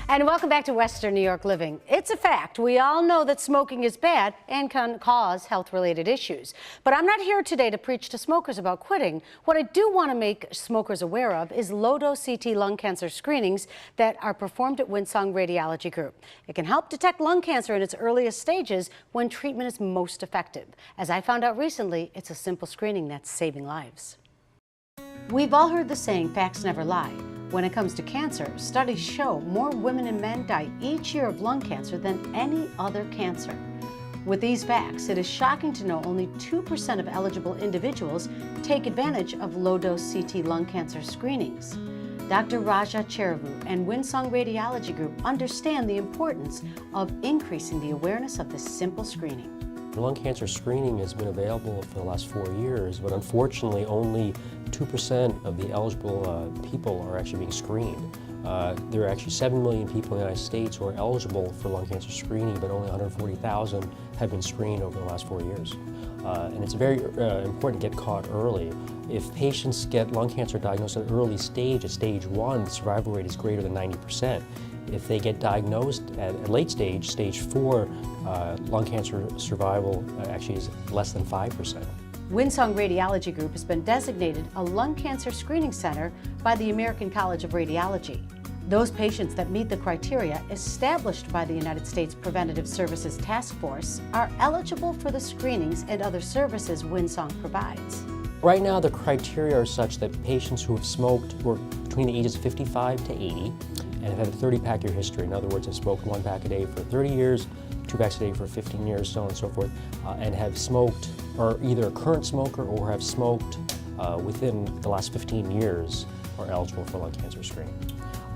And welcome back to Western New York Living. It's a fact. We all know that smoking is bad and can cause health-related issues. But I'm not here today to preach to smokers about quitting. What I do want to make smokers aware of is low-dose CT lung cancer screenings that are performed at Windsong Radiology Group. It can help detect lung cancer in its earliest stages when treatment is most effective. As I found out recently, it's a simple screening that's saving lives. We've all heard the saying, facts never lie. When it comes to cancer, studies show more women and men die each year of lung cancer than any other cancer. With these facts, it is shocking to know only 2% of eligible individuals take advantage of low-dose CT lung cancer screenings. Dr. Raja Cheruvu and Windsong Radiology Group understand the importance of increasing the awareness of this simple screening. Lung cancer screening has been available for the last 4 years, but unfortunately only 2% of the eligible people are actually being screened. There are actually 7 million people in the United States who are eligible for lung cancer screening, but only 140,000 have been screened over the last 4 years. And it's very important to get caught early. If patients get lung cancer diagnosed at an early stage, at stage 1, the survival rate is greater than 90%. If they get diagnosed at a late stage, stage 4, lung cancer survival actually is less than 5%. Windsong Radiology Group has been designated a lung cancer screening center by the American College of Radiology. Those patients that meet the criteria established by the United States Preventative Services Task Force are eligible for the screenings and other services Windsong provides. Right now, the criteria are such that patients who have smoked who are between the ages of 55 to 80 and have had a 30-pack year history. In other words, have smoked 1 pack a day for 30 years, 2 packs a day for 15 years, so on and so forth, and have smoked, or either a current smoker or have smoked within the last 15 years are eligible for lung cancer screening.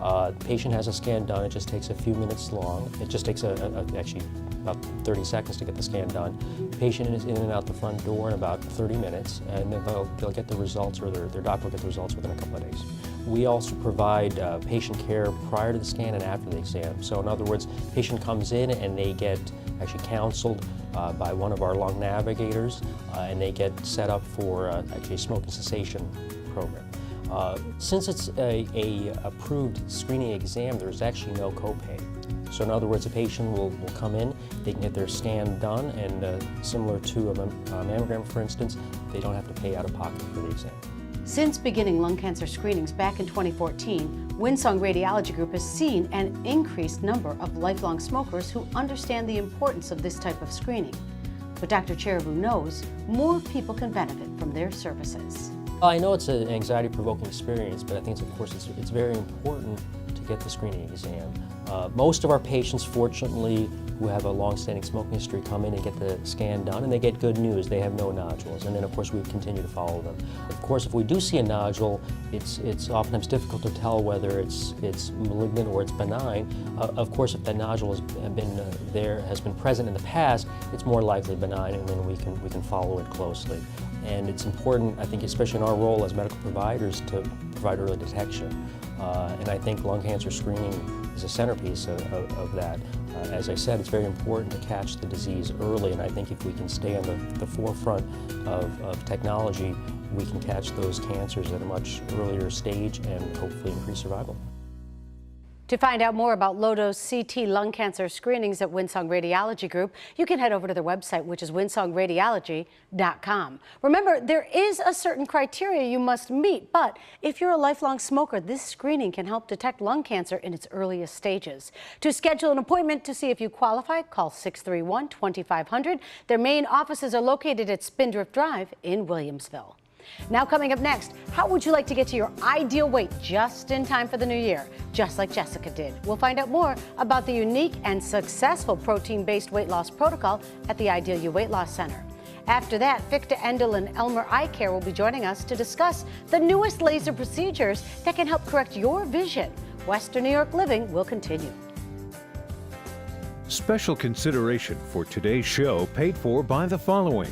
The patient has a scan done. It just takes a few minutes long. It just takes actually about 30 seconds to get the scan done. The patient is in and out the front door in about 30 minutes, and then they'll get the results, or their doctor will get the results within a couple of days. We also provide patient care prior to the scan and after the exam. So in other words, patient comes in and they get actually counseled by one of our lung navigators, and they get set up for actually a smoking cessation program. Since it's a approved screening exam, there's actually no copay. So in other words, a patient will come in, they can get their scan done, and similar to a mammogram, for instance, they don't have to pay out of pocket for the exam. Since beginning lung cancer screenings back in 2014, Windsong Radiology Group has seen an increased number of lifelong smokers who understand the importance of this type of screening. But Dr. Cheruvu knows more people can benefit from their services. I know it's an anxiety-provoking experience, but I think of course it's very important to get the screening exam. Most of our patients, fortunately, who have a long-standing smoking history come in and get the scan done, and they get good news. They have no nodules, and then of course we continue to follow them. Of course, if we do see a nodule, it's oftentimes difficult to tell whether it's malignant or it's benign. Of course, if that nodule has been present in the past, it's more likely benign, and then we can follow it closely. And it's important, I think, especially in our role as medical providers, to provide early detection. And I think lung cancer screening is a centerpiece of that. As I said, it's very important to catch the disease early, and I think if we can stay on the forefront of technology, we can catch those cancers at a much earlier stage and hopefully increase survival. To find out more about low-dose CT lung cancer screenings at Windsong Radiology Group, you can head over to their website, which is windsongradiology.com. Remember, there is a certain criteria you must meet, but if you're a lifelong smoker, this screening can help detect lung cancer in its earliest stages. To schedule an appointment to see if you qualify, call 631-2500. Their main offices are located at Spindrift Drive in Williamsville. Now coming up next, how would you like to get to your ideal weight just in time for the new year, just like Jessica did? We'll find out more about the unique and successful protein-based weight loss protocol at the Ideal You Weight Loss Center. After that, Victor Endel and Elmer Eye Care will be joining us to discuss the newest laser procedures that can help correct your vision. Western New York Living will continue. Special consideration for today's show paid for by the following: